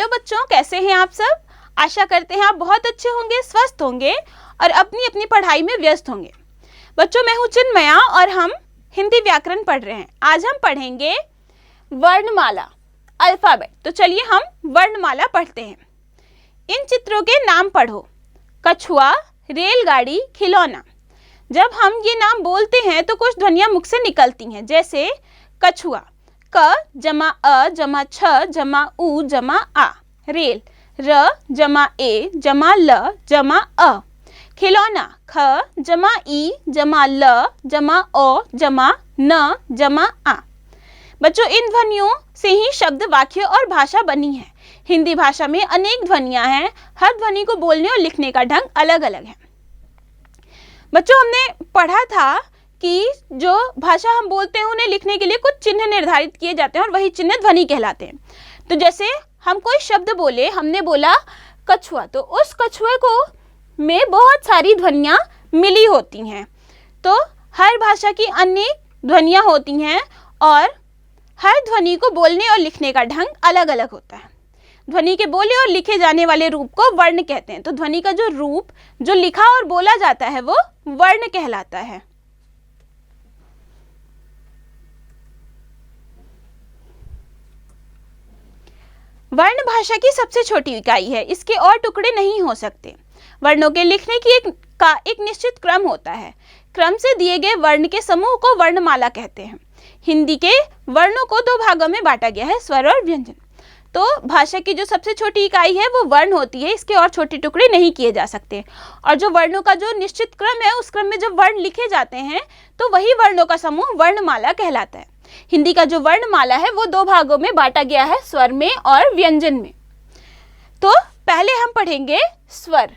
Hello बच्चों, कैसे हैं आप सब। आशा करते हैं आप बहुत अच्छे होंगे, स्वस्थ होंगे और अपनी अपनी पढ़ाई में व्यस्त होंगे। बच्चों, मैं हूँ चिन्मया और हम हिंदी व्याकरण पढ़ रहे हैं। आज हम पढ़ेंगे वर्णमाला, अल्फाबेट। तो चलिए हम वर्णमाला पढ़ते हैं। इन चित्रों के नाम पढ़ो। कछुआ, रेलगाड़ी, खिलौना। जब हम ये नाम बोलते हैं तो कुछ ध्वनियाँ मुख से निकलती हैं, जैसे कछुआ, क जमा अ जमा छ जमा उ जमा आ। रेल, र जमा ए जमा ल जमा अ। खिलौना, ख जमा ई जमा ल जमा ओ जमा न जमा आ। बच्चों, इन ध्वनियों से ही शब्द, वाक्य और भाषा बनी है। हिंदी भाषा में अनेक ध्वनियां हैं। हर ध्वनि को बोलने और लिखने का ढंग अलग अलग है। बच्चों, हमने पढ़ा था कि जो भाषा हम बोलते हैं उन्हें लिखने के लिए कुछ चिन्ह निर्धारित किए जाते हैं और वही चिन्ह ध्वनि कहलाते हैं। तो जैसे हम कोई शब्द बोले, हमने बोला कछुआ, तो उस कछुए को में बहुत सारी ध्वनियाँ मिली होती हैं। तो हर भाषा की अनेक ध्वनियाँ होती हैं और हर ध्वनि को बोलने और लिखने का ढंग अलग अलग होता है। ध्वनि के बोले और लिखे जाने वाले रूप को वर्ण कहते हैं। तो ध्वनि का जो रूप जो लिखा और बोला जाता है वो वर्ण कहलाता है। वर्ण भाषा की सबसे छोटी इकाई है। इसके और टुकड़े नहीं हो सकते। वर्णों के लिखने की एक निश्चित क्रम होता है। क्रम से दिए गए वर्ण के समूह को वर्णमाला कहते हैं। हिंदी के वर्णों को दो भागों में बांटा गया है, स्वर और व्यंजन। तो भाषा की जो सबसे छोटी इकाई है वो वर्ण होती है। इसके और छोटे टुकड़े नहीं किए जा सकते। और जो वर्णों का जो निश्चित क्रम है, उस क्रम में जब वर्ण लिखे जाते हैं तो वही वर्णों का समूह वर्णमाला कहलाता है। हिंदी का जो वर्णमाला है वो दो भागों में बांटा गया है, स्वर में और व्यंजन में। तो पहले हम पढ़ेंगे स्वर।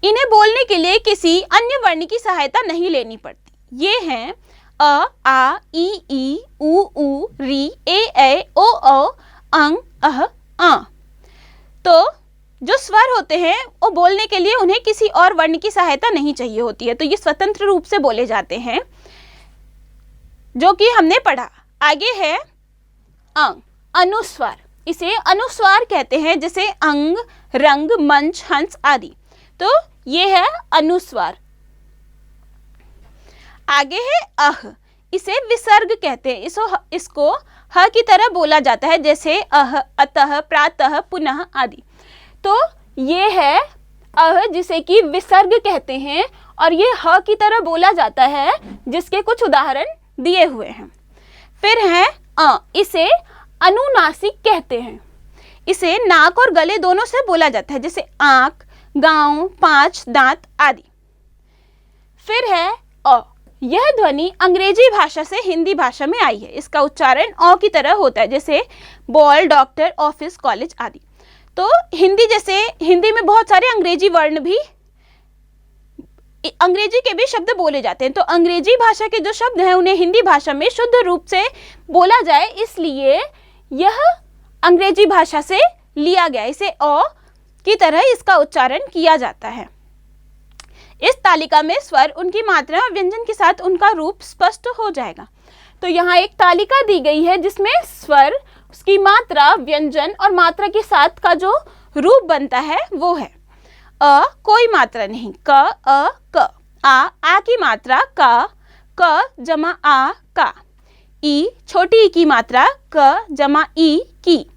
इन्हें बोलने के लिए किसी अन्य वर्ण की सहायता नहीं लेनी पड़ती। ये हैं अ, आ, ई, उ, री, ए, ओ, अंग, अह, आ। तो जो स्वर होते हैं वो बोलने के लिए उन्हें किसी और वर्ण की सहायता नहीं चाहिए होती है। तो ये स्वतंत्र रूप से बोले जाते हैं, जो कि हमने पढ़ा। आगे है अंग, अनुस्वार। इसे अनुस्वार कहते हैं, जैसे अंग, रंग, मंच, हंस आदि। तो ये है अनुस्वार। आगे है अह। इसे विसर्ग कहते हैं। इसको ह की तरह बोला जाता है, जैसे अह, अतः, प्रातः, पुनः आदि। तो ये है अह, जिसे कि विसर्ग कहते हैं और ये ह की तरह बोला जाता है, जिसके कुछ उदाहरण दिए हुए हैं। फिर है अ। इसे अनुनासिक कहते हैं। इसे नाक और गले दोनों से बोला जाता है, जैसे आंख, गांव, पांच, दांत आदि। फिर है अ। यह ध्वनि अंग्रेजी भाषा से हिंदी भाषा में आई है। इसका उच्चारण अ की तरह होता है, जैसे बॉल, डॉक्टर, ऑफिस, कॉलेज आदि। तो हिंदी में बहुत सारे अंग्रेजी के भी शब्द बोले जाते हैं। तो अंग्रेजी भाषा के जो शब्द हैं उन्हें हिंदी भाषा में शुद्ध रूप से बोला जाए, इसलिए यह अंग्रेजी भाषा से लिया गया। इसे अ की तरह इसका उच्चारण किया जाता है। इस तालिका में स्वर, उनकी मात्रा और व्यंजन के साथ उनका रूप स्पष्ट हो जाएगा। तो यहाँ एक तालिका दी गई है जिसमें स्वर, उसकी मात्रा, व्यंजन और मात्रा के साथ का जो रूप बनता है वो है अ, कोई मात्रा नहीं, क, अ, क। आ की मात्रा क जमा आ, का। ई, छोटी ई की मात्रा क जमा ई, की।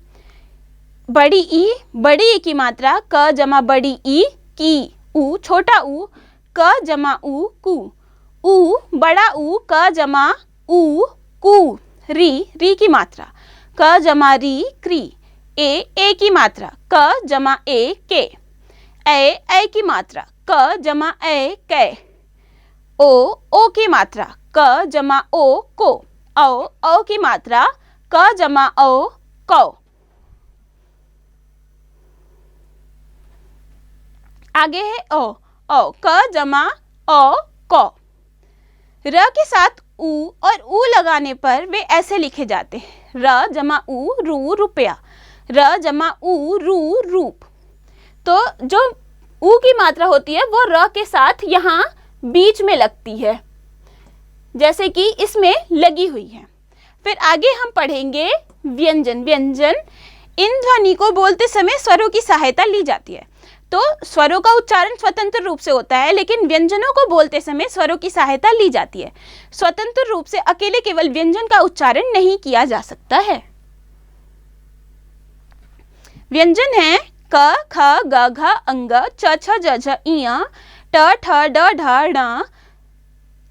बड़ी ई की मात्रा क जमा बड़ी ई, की। उ, छोटा ऊ क जमा उ, कु। ऊ, बड़ा ऊ क जमा उ, कु। री की मात्रा क जमा री, क्री। ए की मात्रा क जमा ए, के। ए की मात्रा क जमा ए, कै। ओ की मात्रा क जमा ओ, को। औ की मात्रा क जमा ओ, कौ। आगे है ओ, क जमा ओ, कौ। र के साथ उ और ऊ लगाने पर वे ऐसे लिखे जाते हैं, र जमा उ, रू, रुपया। र जमा उ, रू, रूप। तो जो ऊ की मात्रा होती है वो र के साथ यहाँ बीच में लगती है, जैसे कि इसमें लगी हुई है। फिर आगे हम पढ़ेंगे व्यंजन। इन ध्वनि को बोलते समय स्वरों की सहायता ली जाती है। तो स्वरों का उच्चारण स्वतंत्र रूप से होता है, लेकिन व्यंजनों को बोलते समय स्वरों की सहायता ली जाती है। स्वतंत्र रूप से अकेले केवल व्यंजन का उच्चारण नहीं किया जा सकता है। व्यंजन है क, ख, ग, घ, अंग, च, छ, ज, झ, ञ, ट, ठ, ड, ढ, ण,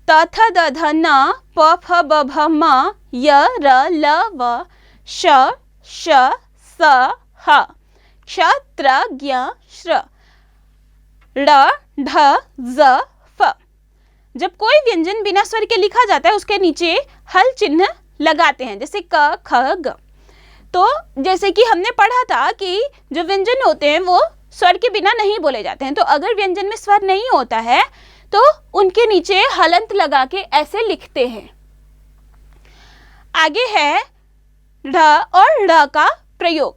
त, थ, द, ध, न, प, फ, ब, भ, म, य, र, ल, व, श, श, स, ह, क्ष, त्र, ज्ञ, श्र, ड़, ढ, ज, फ। जब कोई व्यंजन बिना स्वर के लिखा जाता है उसके नीचे हल चिन्ह लगाते हैं, जैसे क, ख, ग। तो जैसे कि हमने पढ़ा था कि जो व्यंजन होते हैं वो स्वर के बिना नहीं बोले जाते हैं। तो अगर व्यंजन में स्वर नहीं होता है तो उनके नीचे हलंत लगा के ऐसे लिखते हैं। आगे है ढ और ड़ का प्रयोग।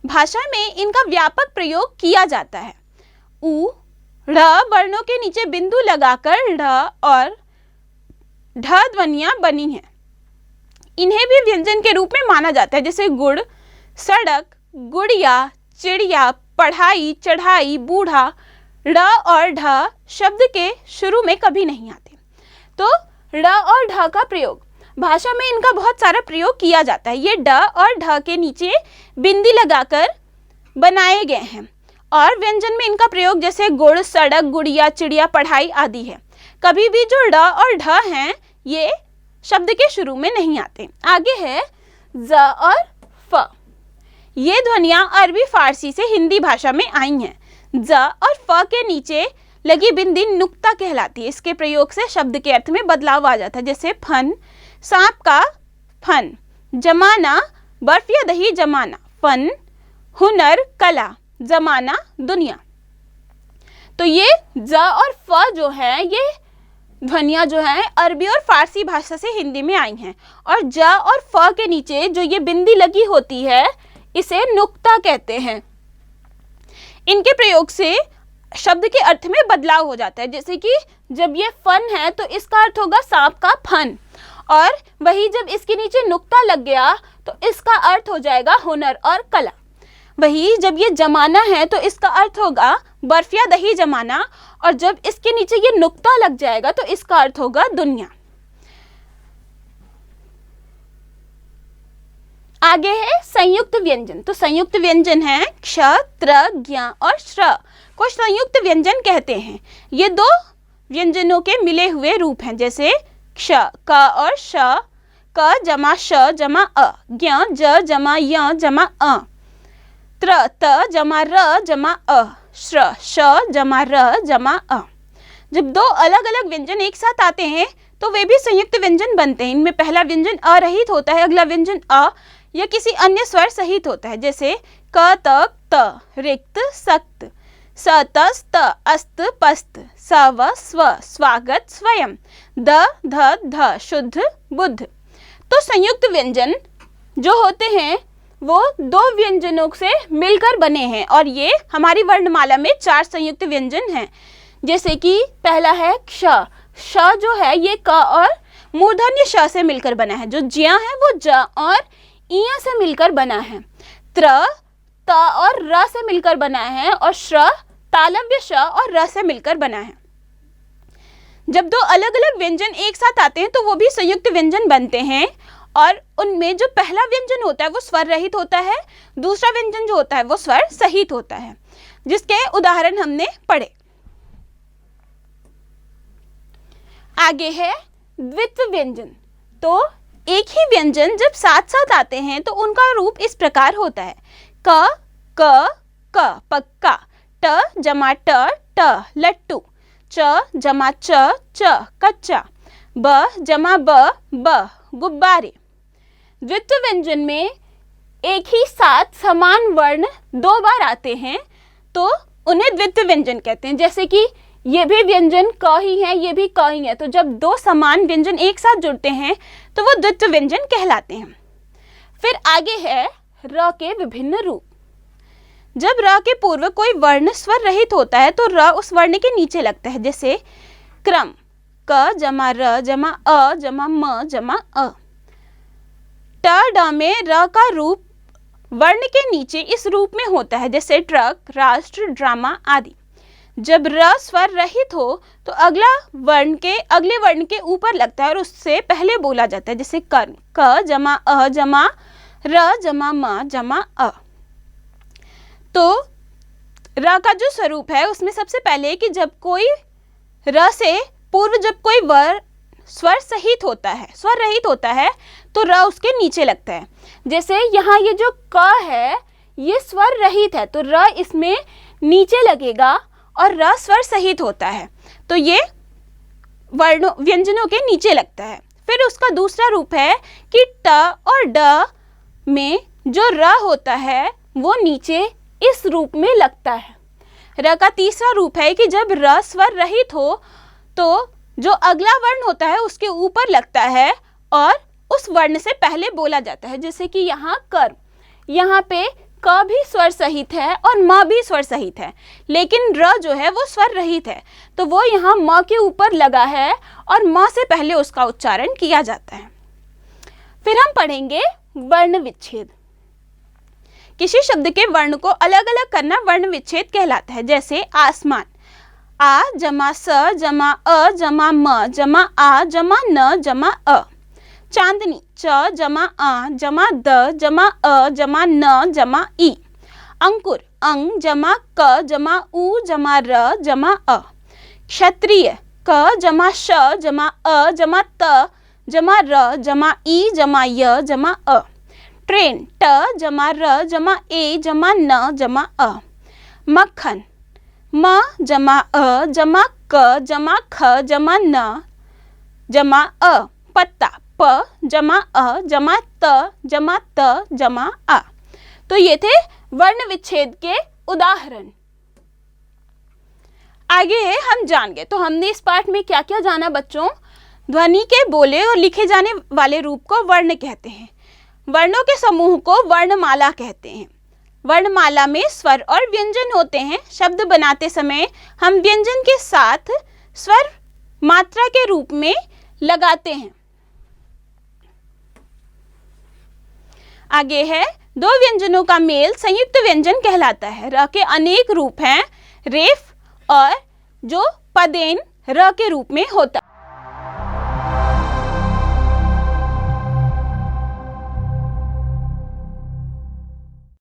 भाषा में इनका व्यापक प्रयोग किया जाता है। उ, ढ़ वर्णों के नीचे बिंदु लगाकर ढ और ढ ध्वनियां बनी हैं। इन्हें भी व्यंजन के रूप में माना जाता है, जैसे गुड़, सड़क, गुड़िया, चिड़िया, पढ़ाई, चढ़ाई, बूढ़ा। ड़ और ढ शब्द के शुरू में कभी नहीं आते। तो ड़ और ढ का प्रयोग, भाषा में इनका बहुत सारा प्रयोग किया जाता है। ये ड और ढ के नीचे बिंदी लगाकर बनाए गए हैं और व्यंजन में इनका प्रयोग जैसे गुड़, सड़क, गुड़िया, चिड़िया, पढ़ाई आदि है। कभी भी जो ड और ढ हैं ये शब्द के शुरू में नहीं आते। आगे है ज और फ। ये ध्वनियाँ अरबी फारसी से हिंदी भाषा में आई हैं। ज और फ के नीचे लगी बिंदी नुक्ता कहलाती है। इसके प्रयोग से शब्द के अर्थ में बदलाव आ जाता है, जैसे फन, सांप का फन, जमाना, बर्फ या दही जमाना, फन, हुनर, कला, जमाना, दुनिया। तो ये ज और फ जो है ये ध्वनियाँ जो हैं अरबी और फारसी भाषा से हिंदी में आई हैं। और ज और फ के नीचे जो ये बिंदी लगी होती है इसे नुक्ता कहते हैं। इनके प्रयोग से शब्द के अर्थ में बदलाव हो जाता है, जैसे कि जब ये फन है तो इसका अर्थ होगा सांप का फन, और वही जब इसके नीचे नुक्ता लग गया तो इसका अर्थ हो जाएगा हुनर और कला। वही जब ये जमाना है तो इसका अर्थ होगा बर्फ या दही जमाना, और जब इसके नीचे ये नुक्ता लग जाएगा तो इसका अर्थ होगा दुनिया। आगे है संयुक्त व्यंजन। तो संयुक्त व्यंजन है क्ष, त्र, ज्ञ और श्र को संयुक्त व्यंजन कहते हैं। ये दो व्यंजनों के मिले हुए रूप हैं, जैसे क्ष क और श, क जमा श जमा अ, ज्ञ ज जमा य जमा अ, त्र त जमा र जमा अ, श्र श जमा र जमा अ। जब दो अलग अलग व्यंजन एक साथ आते हैं तो वे भी संयुक्त व्यंजन बनते हैं। इनमें पहला व्यंजन अ रहित होता है, अगला व्यंजन अ या किसी अन्य स्वर सहित होता है, जैसे क त त, रिक्त सक्त, स त स्त, अस्त पस्त, स व स्व, स्वागत स्वयं, द ध ध, शुद्ध बुद्ध। तो संयुक्त व्यंजन जो होते हैं वो दो व्यंजनों से मिलकर बने हैं और ये हमारी वर्णमाला में 4 संयुक्त व्यंजन हैं। जैसे कि पहला है क्ष। श जो है ये क और मूर्धन्य श से मिलकर बना है। जो ज्ञ है वो ज और इया से मिलकर बना है। त्र त और र से मिलकर बना है, और श्र तालव्य श और र से मिलकर बना है। जब दो अलग अलग व्यंजन एक साथ आते हैं तो वो भी संयुक्त व्यंजन बनते हैं, और उनमें जो पहला व्यंजन होता है वो स्वर रहित होता है, दूसरा व्यंजन जो होता है वो स्वर सहित होता है, जिसके उदाहरण हमने पढ़े। आगे है द्वित्व व्यंजन। तो एक ही व्यंजन जब साथ साथ आते हैं तो उनका रूप इस प्रकार होता है। क क क पक्का, ट जमा ट ट लट्टू, च जमा च च कच्चा, ब जमा ब ब गुब्बारे। द्वित्व व्यंजन में एक ही साथ समान वर्ण 2 बार आते हैं तो उन्हें द्वित्व व्यंजन कहते हैं। जैसे कि ये भी व्यंजन क ही है, ये भी क ही है, तो जब 2 समान व्यंजन एक साथ जुड़ते हैं तो वो द्वित्व व्यंजन कहलाते हैं। फिर आगे है र के विभिन्न रूप। जब र के पूर्व कोई वर्ण स्वर रहित होता है तो र उस वर्ण के नीचे लगता है, जैसे क्रम, क जमा र जमा अ जमा म जमा अ। ट ड में र का रूप वर्ण के नीचे इस रूप में होता है, जैसे ट्रक, राष्ट्र, ड्रामा आदि। जब र स्वर रहित हो तो अगले वर्ण के ऊपर लगता है और उससे पहले बोला जाता है, जैसे कर्ण, क जमा अ जमा र जमा म जमा अ। तो र का जो स्वरूप है उसमें सबसे पहले कि जब कोई र से पूर्व जब कोई स्वर सहित होता है, स्वर रहित होता है, तो र उसके नीचे लगता है। जैसे यहाँ ये जो क है ये स्वर रहित है तो र इसमें नीचे लगेगा और र स्वर सहित होता है तो ये व्यंजनों के नीचे लगता है। फिर उसका दूसरा रूप है कि ट और ड में जो र होता है वो नीचे इस रूप में लगता है। र का तीसरा रूप है कि जब र स्वर रहित हो तो जो अगला वर्ण होता है उसके ऊपर लगता है और उस वर्ण से पहले बोला जाता है, जैसे कि यहाँ कर्म, यहाँ पे क भी स्वर सहित है और म भी स्वर सहित है, लेकिन र जो है वो स्वर रहित है तो वो यहाँ म के ऊपर लगा है और म से पहले उसका उच्चारण किया जाता है। फिर हम पढ़ेंगे वर्ण विच्छेद। किसी शब्द के वर्ण को अलग अलग करना वर्ण विच्छेद कहलाता है। जैसे आसमान, आ जमा स जमा अ जमा म जमा आ जमा न जमा अ। चांदनी, च जमा आ जमा द जमा अ जमा न जमा ई। अंकुर, अंग जमा क जमा उ जमा र जमा अ। क्षत्रिय, क जमा श जमा अ जमा त जमा र जमा ई जमा य जमा अ। ट्रेन, ट जमा र जमा ए जमा न जमा अ। मक्खन, म जमा अ जमा क जमा ख जमा न जमा अ। पत्ता, प जमा अ जमा त जमा त जमा आ। तो ये थे वर्ण विच्छेद के उदाहरण। आगे हम जान गए, तो हमने इस पाठ में क्या क्या जाना बच्चों? ध्वनि के बोले और लिखे जाने वाले रूप को वर्ण कहते हैं। वर्णों के समूह को वर्णमाला कहते हैं। वर्णमाला में स्वर और व्यंजन होते हैं। शब्द बनाते समय हम व्यंजन के साथ स्वर मात्रा के रूप में लगाते हैं। आगे है, दो व्यंजनों का मेल संयुक्त व्यंजन कहलाता है। र के अनेक रूप हैं, रेफ और जो पदेन र के रूप में होता है।